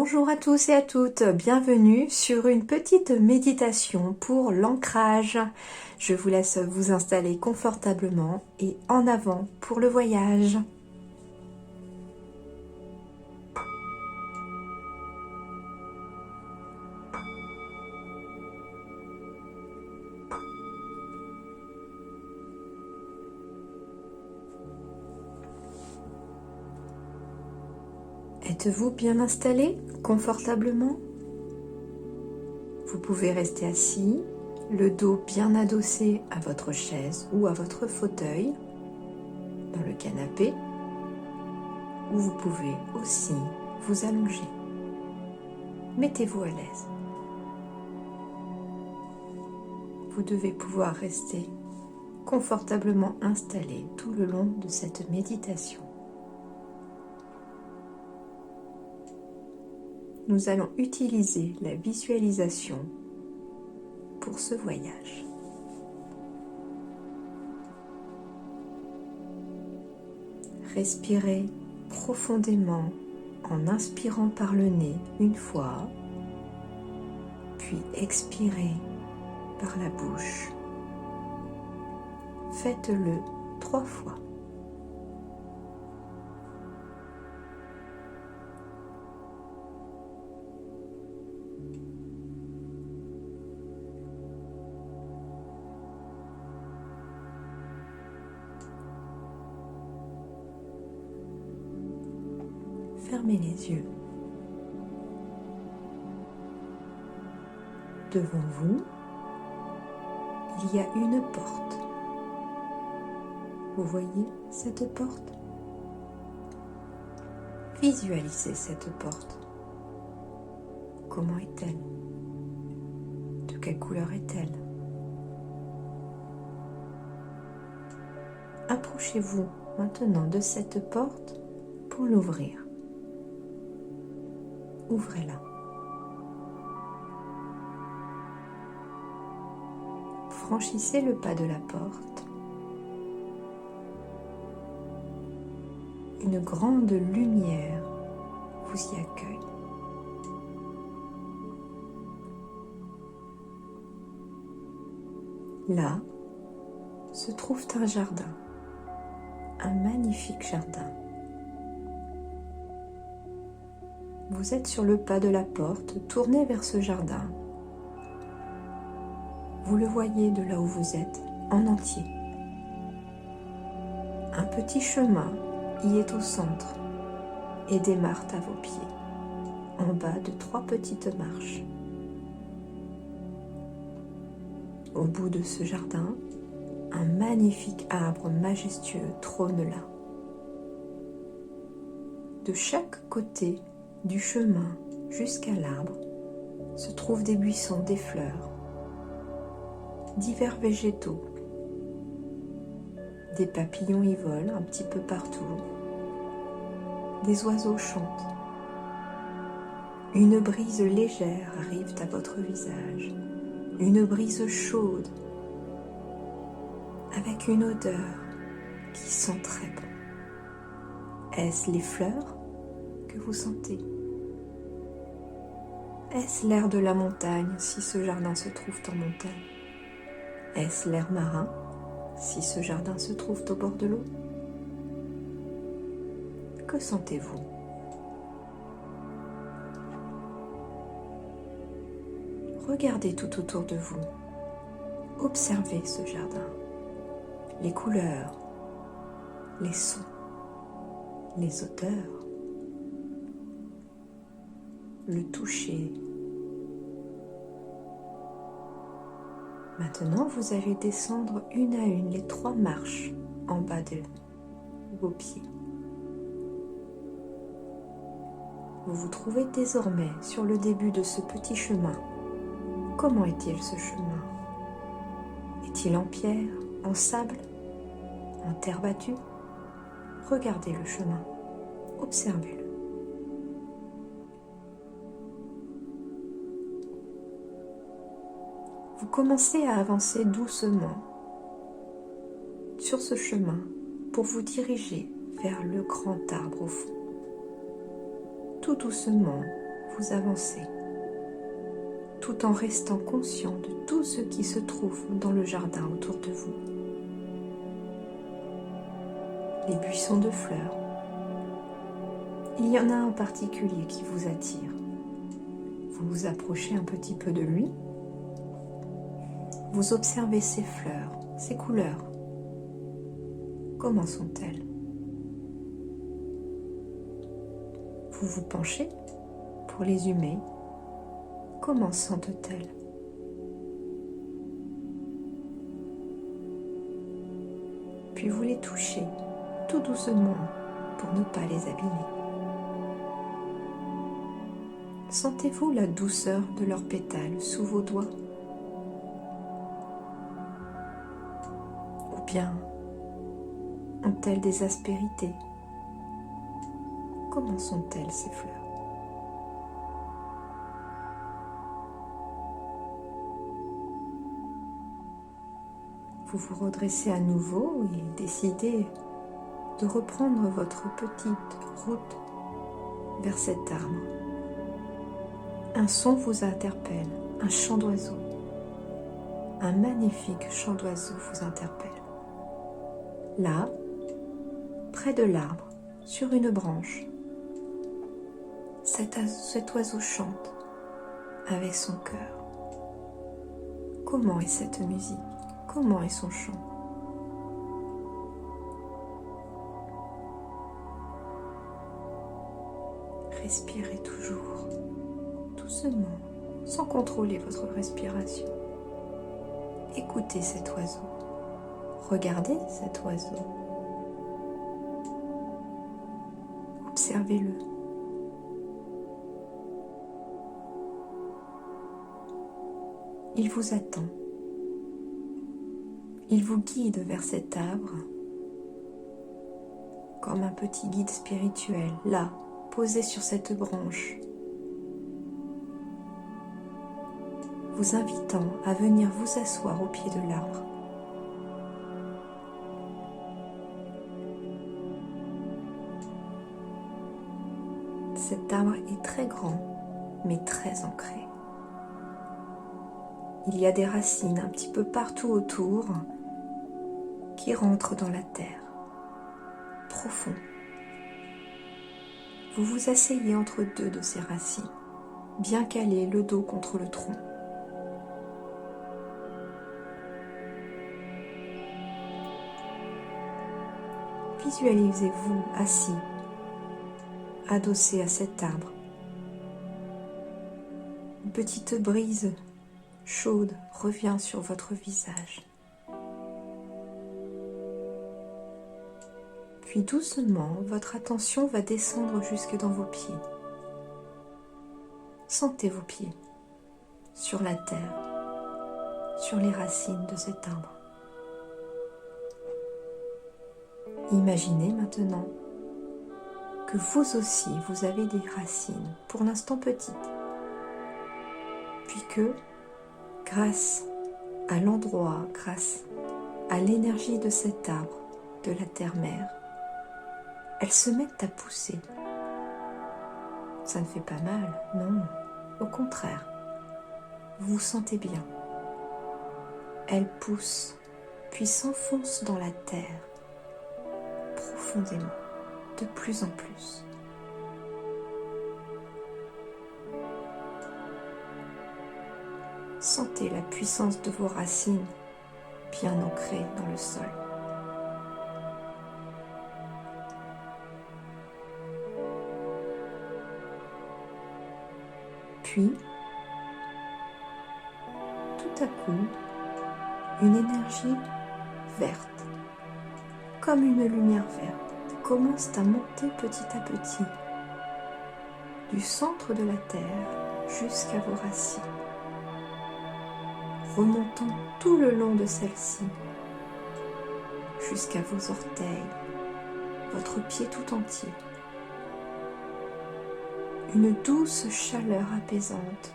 Bonjour à tous et à toutes, bienvenue sur une petite méditation pour l'ancrage. Je vous laisse vous installer confortablement et en avant pour le voyage. Êtes-vous bien installé confortablement? Vous pouvez rester assis, le dos bien adossé à votre chaise ou à votre fauteuil, dans le canapé, ou vous pouvez aussi vous allonger. Mettez-vous à l'aise. Vous devez pouvoir rester confortablement installé tout le long de cette méditation. Nous allons utiliser la visualisation pour ce voyage. Respirez profondément en inspirant par le nez une fois, puis expirez par la bouche. Faites-le 3 fois. Fermez les yeux. Devant vous, il y a une porte. Vous voyez cette porte? Visualisez cette porte. Comment est-elle? De quelle couleur est-elle? Approchez-vous maintenant de cette porte pour l'ouvrir. Ouvrez-la. Franchissez le pas de la porte. Une grande lumière vous y accueille. Là se trouve un jardin, un magnifique jardin. Vous êtes sur le pas de la porte, tournez vers ce jardin. Vous le voyez de là où vous êtes, en entier. Un petit chemin y est au centre et démarre à vos pieds, en bas de 3 petites marches. Au bout de ce jardin, un magnifique arbre majestueux trône là. De chaque côté du chemin jusqu'à l'arbre se trouvent des buissons, des fleurs, divers végétaux. Des papillons y volent un petit peu partout. Des oiseaux chantent. Une brise légère arrive à votre visage. Une brise chaude avec une odeur qui sent très bon. Est-ce les fleurs que vous sentez? Est-ce l'air de la montagne si ce jardin se trouve en montagne? Est-ce l'air marin si ce jardin se trouve au bord de l'eau? Que sentez-vous? Regardez tout autour de vous. Observez ce jardin. Les couleurs, les sons, les odeurs, le toucher. Maintenant, vous allez descendre une à une les 3 marches en bas de vos pieds. Vous vous trouvez désormais sur le début de ce petit chemin. Comment est-il ce chemin? Est-il en pierre, en sable, en terre battue? Regardez le chemin, observez-le. Vous commencez à avancer doucement sur ce chemin pour vous diriger vers le grand arbre au fond. Tout doucement, vous avancez, tout en restant conscient de tout ce qui se trouve dans le jardin autour de vous. Les buissons de fleurs. Il y en a un en particulier qui vous attire. Vous vous approchez un petit peu de lui. Vous observez ses fleurs, ses couleurs. Comment sont-elles? Vous vous penchez pour les humer. Comment sentent-elles? Puis vous les touchez tout doucement pour ne pas les abîmer. Sentez-vous la douceur de leurs pétales sous vos doigts? Ou bien ont-elles des aspérités? Comment sont-elles ces fleurs? Vous vous redressez à nouveau et décidez de reprendre votre petite route vers cet arbre. Un son vous interpelle, un chant d'oiseau. Un magnifique chant d'oiseau vous interpelle. Là, près de l'arbre, sur une branche, cet oiseau chante avec son cœur. Comment est cette musique? Comment est son chant? Respirez toujours, doucement, sans contrôler votre respiration. Écoutez cet oiseau. Regardez cet oiseau. Observez-le. Il vous attend. Il vous guide vers cet arbre comme un petit guide spirituel, là, posé sur cette branche, vous invitant à venir vous asseoir au pied de l'arbre. Cet arbre est très grand, mais très ancré. Il y a des racines un petit peu partout autour qui rentrent dans la terre, profond. Vous vous asseyez entre deux de ces racines, bien calé le dos contre le tronc. Visualisez-vous assis, adossé à cet arbre. Une petite brise chaude revient sur votre visage. Puis doucement, votre attention va descendre jusque dans vos pieds. Sentez vos pieds sur la terre, sur les racines de cet arbre. Imaginez maintenant que vous aussi, vous avez des racines, pour l'instant petites, puis que, grâce à l'endroit, grâce à l'énergie de cet arbre, de la terre-mère, elles se mettent à pousser. Ça ne fait pas mal, non, au contraire, vous vous sentez bien. Elles poussent, puis s'enfoncent dans la terre, profondément, de plus en plus. Sentez la puissance de vos racines bien ancrées dans le sol. Puis, tout à coup, une énergie verte, comme une lumière verte, commence à monter petit à petit, du centre de la terre jusqu'à vos racines, remontant tout le long de celle-ci, jusqu'à vos orteils, votre pied tout entier. Une douce chaleur apaisante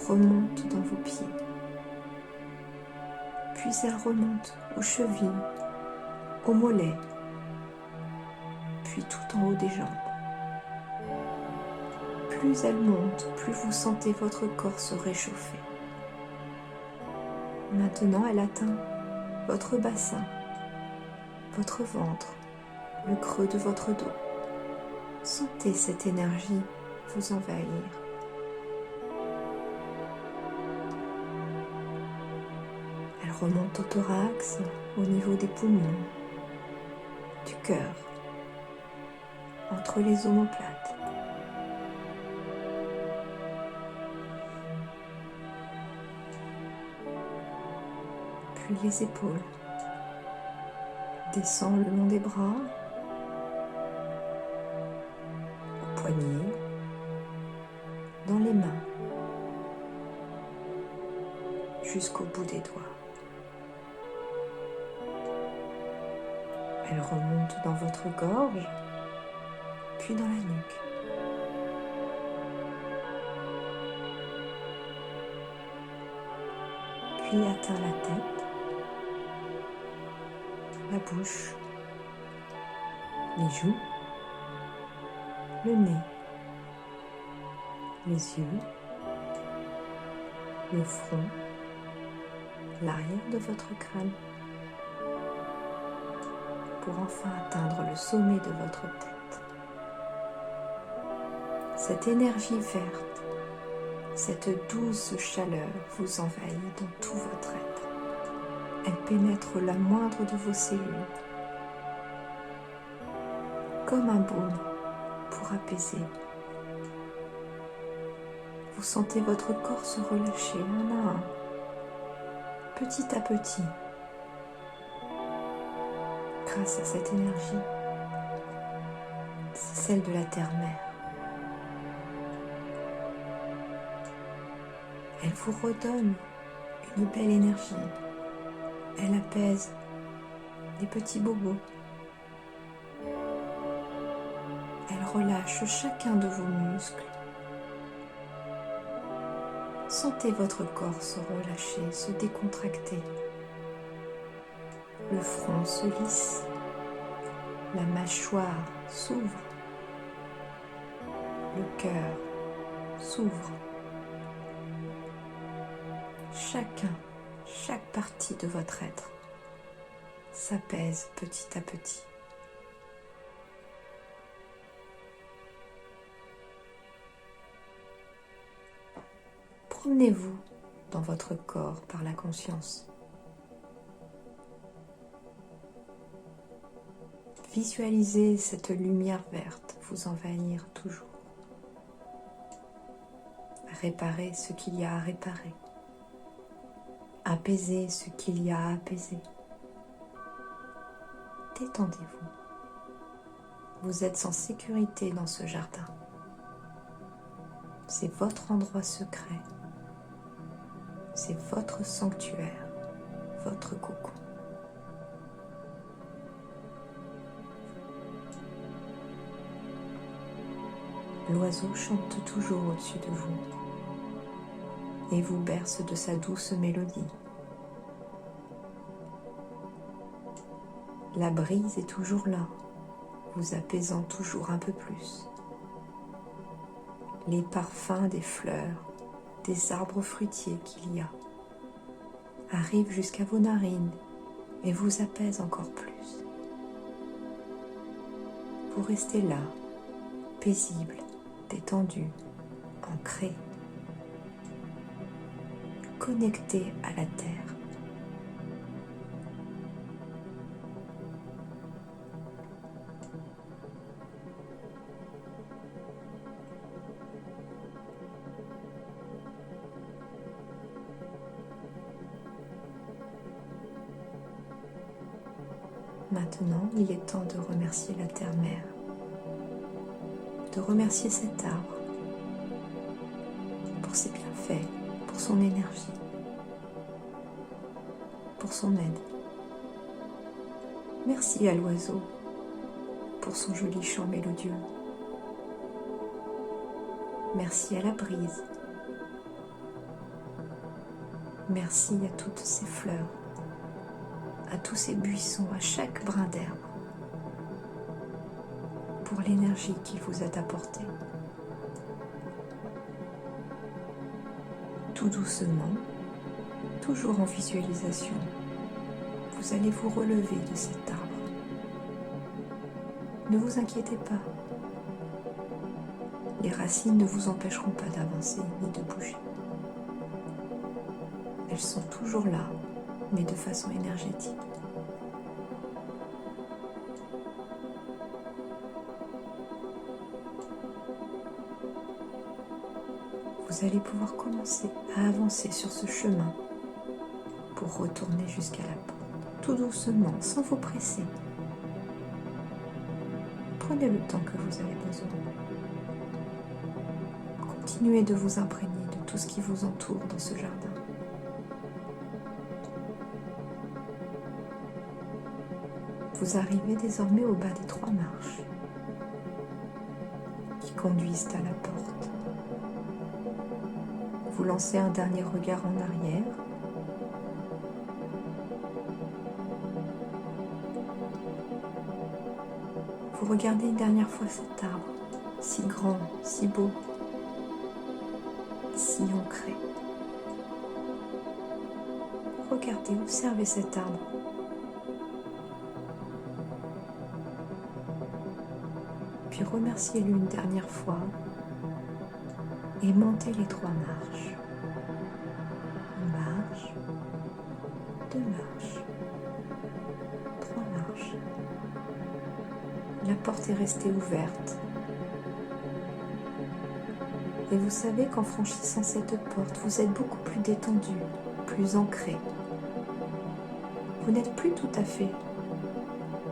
remonte dans vos pieds, puis elle remonte aux chevilles, aux mollets, puis tout en haut des jambes. plus elle monte, plus vous sentez votre corps se réchauffer. Maintenant, elle atteint votre bassin, votre ventre, le creux de votre dos. Sentez cette énergie vous envahir. Elle remonte au thorax, au niveau des poumons, du cœur, entre les omoplates. Puis les épaules. Descend le long des bras, aux poignets, dans les mains, jusqu'au bout des doigts. Elle remonte dans votre gorge, puis dans la nuque. Puis atteint la tête, la bouche, les joues, le nez, les yeux, le front, l'arrière de votre crâne, pour enfin atteindre le sommet de votre tête. Cette énergie verte, cette douce chaleur vous envahit dans tout votre être. Elle pénètre la moindre de vos cellules, comme un baume pour apaiser. Vous sentez votre corps se relâcher un à un, petit à petit, grâce à cette énergie. C'est celle de la terre-mère. Elle vous redonne une belle énergie. Elle apaise les petits bobos. Elle relâche chacun de vos muscles. Sentez votre corps se relâcher, se décontracter. Le front se lisse. La mâchoire s'ouvre. Le cœur s'ouvre. Chaque partie de votre être s'apaise petit à petit. Promenez-vous dans votre corps par la conscience. Visualisez cette lumière verte vous envahir toujours. Réparez ce qu'il y a à réparer. Apaisez ce qu'il y a à apaiser. Détendez-vous. Vous êtes en sécurité dans ce jardin. C'est votre endroit secret. C'est votre sanctuaire, votre cocon. L'oiseau chante toujours au-dessus de vous et vous berce de sa douce mélodie. La brise est toujours là, vous apaisant toujours un peu plus. Les parfums des fleurs, des arbres fruitiers qu'il y a, arrivent jusqu'à vos narines et vous apaisent encore plus. Vous restez là, paisible, détendu, ancré, connecté à la terre. Maintenant, il est temps de remercier la terre-mère, de remercier cet arbre pour ses bienfaits, pour son énergie, pour son aide. Merci à l'oiseau pour son joli chant mélodieux. Merci à la brise. Merci à toutes ces fleurs, à tous ces buissons, à chaque brin d'herbe, pour l'énergie qu'il vous a apportée. tout doucement, toujours en visualisation, vous allez vous relever de cet arbre. Ne vous inquiétez pas. Les racines ne vous empêcheront pas d'avancer ni de bouger. Elles sont toujours là, mais de façon énergétique. Vous allez pouvoir commencer à avancer sur ce chemin pour retourner jusqu'à la porte, tout doucement, sans vous presser. Prenez le temps que vous avez besoin. Continuez de vous imprégner de tout ce qui vous entoure dans ce jardin. Vous arrivez désormais au bas des 3 marches qui conduisent à la porte. Vous lancez un dernier regard en arrière. Vous regardez une dernière fois cet arbre, si grand, si beau, si ancré. Regardez, observez cet arbre. Puis remerciez-le une dernière fois et montez les 3 marches. Une marche, 2 marches, 3 marches. La porte est restée ouverte. Et vous savez qu'en franchissant cette porte, vous êtes beaucoup plus détendu, plus ancré. Vous n'êtes plus tout à fait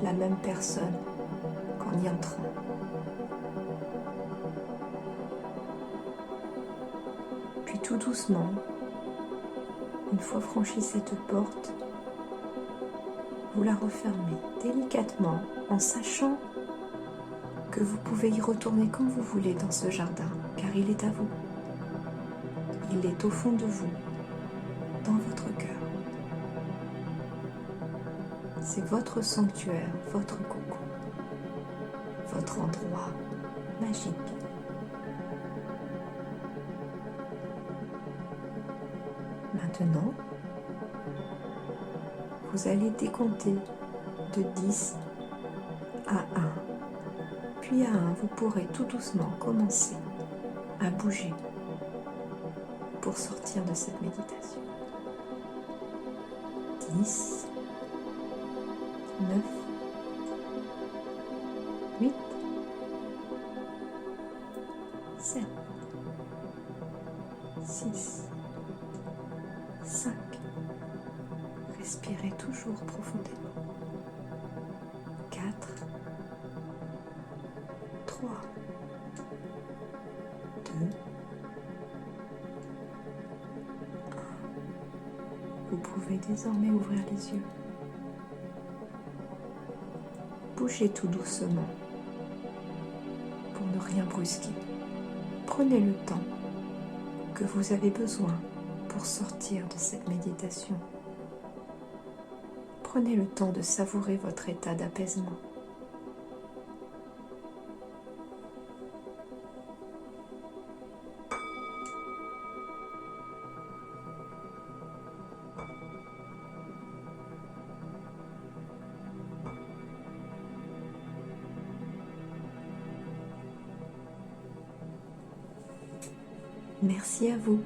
la même personne qu'en y entrant. Puis tout doucement, une fois franchi cette porte, vous la refermez délicatement en sachant que vous pouvez y retourner quand vous voulez dans ce jardin, car il est à vous. Il est au fond de vous, dans votre cœur. C'est votre sanctuaire, votre cocon, votre endroit magique. Maintenant, vous allez décompter de 10 à 1. Puis à 1, vous pourrez tout doucement commencer à bouger pour sortir de cette méditation. 10, 9, 8, 7, 6, 5. Respirez toujours profondément. 4, 3, 2, 1. Vous pouvez désormais ouvrir les yeux. Bougez tout doucement pour ne rien brusquer. Prenez le temps que vous avez besoin pour sortir de cette méditation. Prenez le temps de savourer votre état d'apaisement. Merci à vous.